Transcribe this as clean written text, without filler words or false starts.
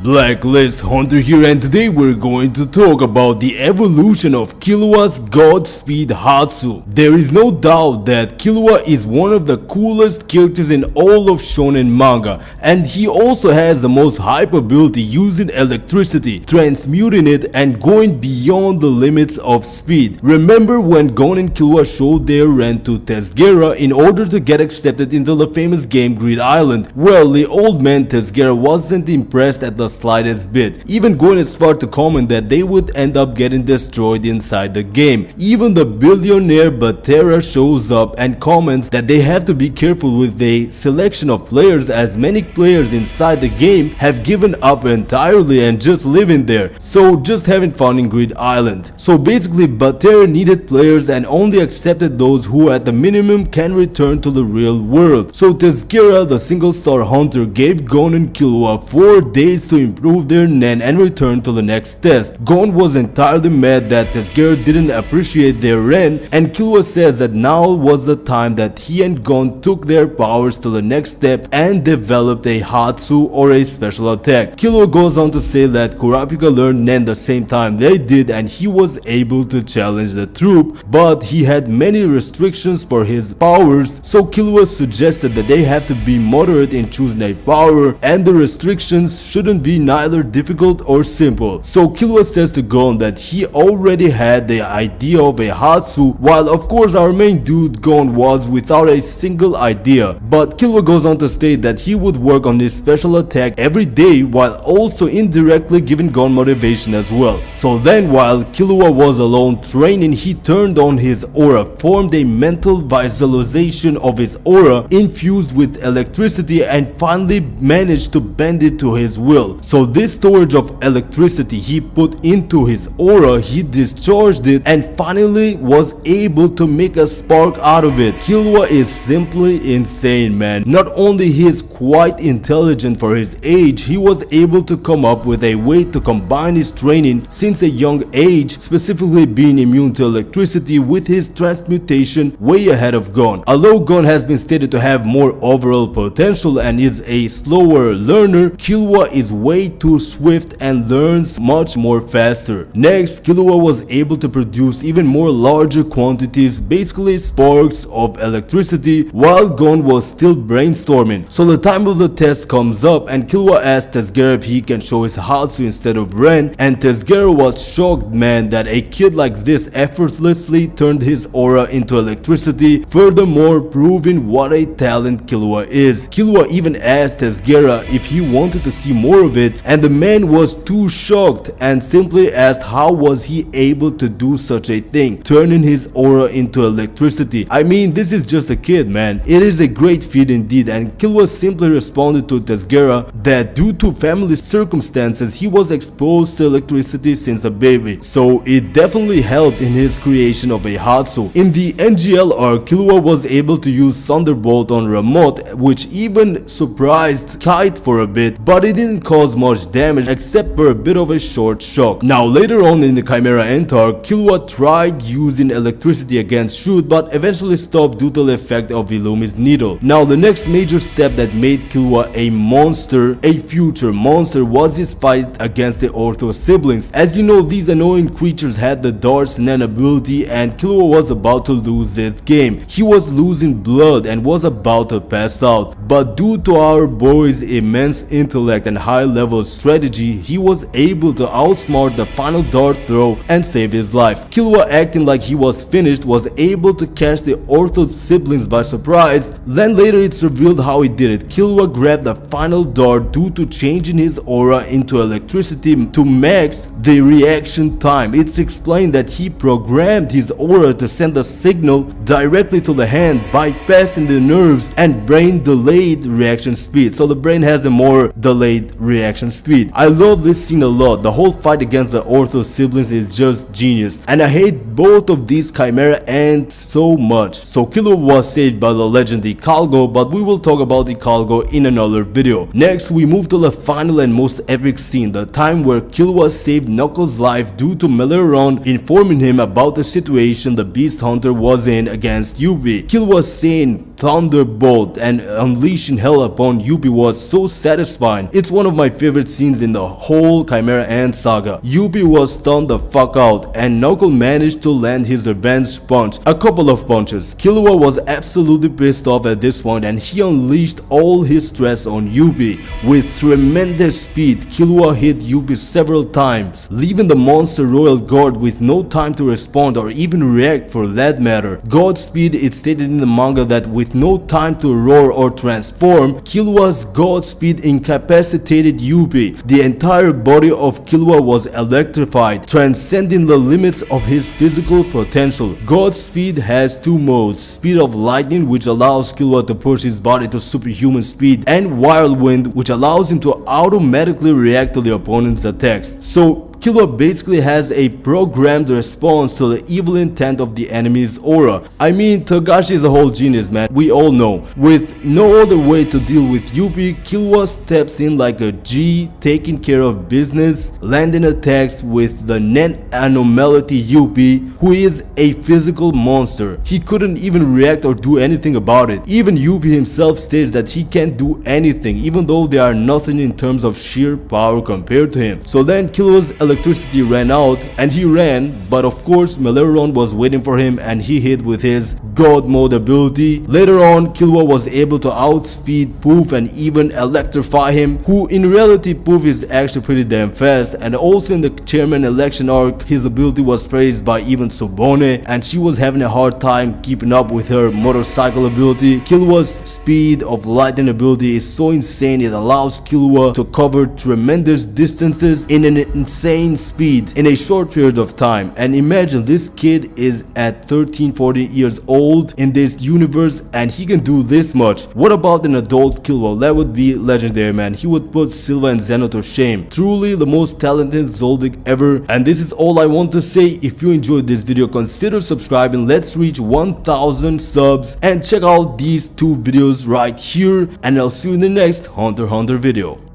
Blacklist Hunter here, and today we're going to talk about the evolution of Killua's Godspeed Hatsu. There is no doubt that Killua is one of the coolest characters in all of shonen manga, and he also has the most hype ability using electricity, transmuting it and going beyond the limits of speed. Remember when Gon and Killua showed their rent to Tesgera in order to get accepted into the famous game Greed Island? Well, the old man Tesgera wasn't impressed at the slightest bit, even going as far to comment that they would end up getting destroyed inside the game. Even the billionaire Batera shows up and comments that they have to be careful with the selection of players, as many players inside the game have given up entirely and just living there, so just having fun in Greed Island. So basically Batera needed players and only accepted those who at the minimum can return to the real world. So Tesgera, the single star hunter, gave Gon and Killua 4 days to improve their nen and return to the next test. Gon was entirely mad that Tesgera didn't appreciate their ren, and Killua says that now was the time that he and Gon took their powers to the next step and developed a Hatsu, or a special attack. Killua goes on to say that Kurapika learned nen the same time they did and he was able to challenge the troop, but he had many restrictions for his powers, so Killua suggested that they have to be moderate in choosing a power and the restrictions shouldn't be neither difficult or simple. So Killua says to Gon that he already had the idea of a Hatsu, while of course our main dude Gon was without a single idea. But Killua goes on to state that he would work on his special attack every day, while also indirectly giving Gon motivation as well. So then while Killua was alone training, he turned on his aura, formed a mental visualization of his aura infused with electricity, and finally managed to bend it to his will. So this storage of electricity he put into his aura, he discharged it and finally was able to make a spark out of it. Killua is simply insane, man. Not only he is quite intelligent for his age, he was able to come up with a way to combine his training since a young age, specifically being immune to electricity, with his transmutation way ahead of Gon. Although Gon has been stated to have more overall potential and is a slower learner, Killua is way too swift and learns much more faster. Next, Killua was able to produce even more larger quantities, basically sparks of electricity, while Gon was still brainstorming. So the time of the test comes up and Killua asked Tesgera if he can show his Hatsu instead of Ren, and Tesgera was shocked, man, that a kid like this effortlessly turned his aura into electricity, furthermore proving what a talent Killua is. Killua even asked Tesgera if he wanted to see more of it, and the man was too shocked and simply asked how was he able to do such a thing, turning his aura into electricity. I mean, this is just a kid, man. It is a great feat indeed, and Killua simply responded to Tesgera that due to family circumstances he was exposed to electricity since a baby, so it definitely helped in his creation of a Hatsu. In the NGL arc, Killua was able to use Thunderbolt on Ramot, which even surprised Kite for a bit, but it didn't cause much damage except for a bit of a short shock. Now later on in the Chimera Ant arc, Killua tried using electricity against Shoot, but eventually stopped due to the effect of Illumi's needle. Now the next major step that made Killua a monster, a future monster, was his fight against the Ortho siblings. As you know, these annoying creatures had the Dart's Nen ability, and Killua was about to lose this game. He was losing blood and was about to pass out, but due to our boy's immense intellect and high level strategy, he was able to outsmart the final dart throw and save his life. Killua, acting like he was finished, was able to catch the Ortho siblings by surprise. Then later it's revealed how he did it. Killua grabbed the final dart due to changing his aura into electricity to max the reaction time. It's explained that he programmed his aura to send a signal directly to the hand, bypassing the nerves and brain delayed reaction speed. So the brain has a more delayed reaction speed. I love this scene a lot. The whole fight against the Ortho siblings is just genius, and I hate both of these Chimera Ants so much. So Killua was saved by the legend Ikalgo, but we will talk about Ikalgo in another video. Next we move to the final and most epic scene, the time where Killua saved Knuckles' life due to Meleron informing him about the situation the Beast Hunter was in against Yubi. Killua saying Thunderbolt and unleashing hell upon Yubi was so satisfying. It's one of my favorite scenes in the whole Chimera Ant saga. Yuppie was stunned the fuck out, and Knuckle managed to land his revenge punch, a couple of punches. Killua was absolutely pissed off at this point, and he unleashed all his stress on Yuppie. With tremendous speed, Killua hit Yuppie several times, leaving the monster royal guard with no time to respond or even react for that matter. Godspeed is stated in the manga that with no time to roar or transform, Killua's Godspeed incapacitated Yuppie. The entire body of Killua was electrified, transcending the limits of his physical potential. Godspeed has two modes: Speed of Lightning, which allows Killua to push his body to superhuman speed, and Whirlwind, which allows him to automatically react to the opponent's attacks. So Killua basically has a programmed response to the evil intent of the enemy's aura. I mean, Togashi is a whole genius, man, we all know. With no other way to deal with Yuppie, Killua steps in like a G, taking care of business, landing attacks with the net anomaly Yuppie, who is a physical monster. He couldn't even react or do anything about it. Even Yuppie himself states that he can't do anything, even though they are nothing in terms of sheer power compared to him. So then Killua's electricity ran out and he ran, but of course Meleron was waiting for him and he hit with his God mode ability. Later on, Killua was able to outspeed Poof and even electrify him, who in reality Poof is actually pretty damn fast. And also in the chairman election arc, his ability was praised by even Sobone, and she was having a hard time keeping up with her motorcycle ability. Killua's Speed of Lightning ability is so insane, it allows Killua to cover tremendous distances in an insane speed in a short period of time. And imagine, this kid is at 13-14 years old in this universe and he can do this much. What about an adult Killua? That would be legendary, man. He would put Silva and Zeno to shame. Truly the most talented Zoldyck ever. And this is all I want to say. If you enjoyed this video, consider subscribing. Let's reach 1000 subs, and check out these two videos right here, and I'll see you in the next Hunter x Hunter video.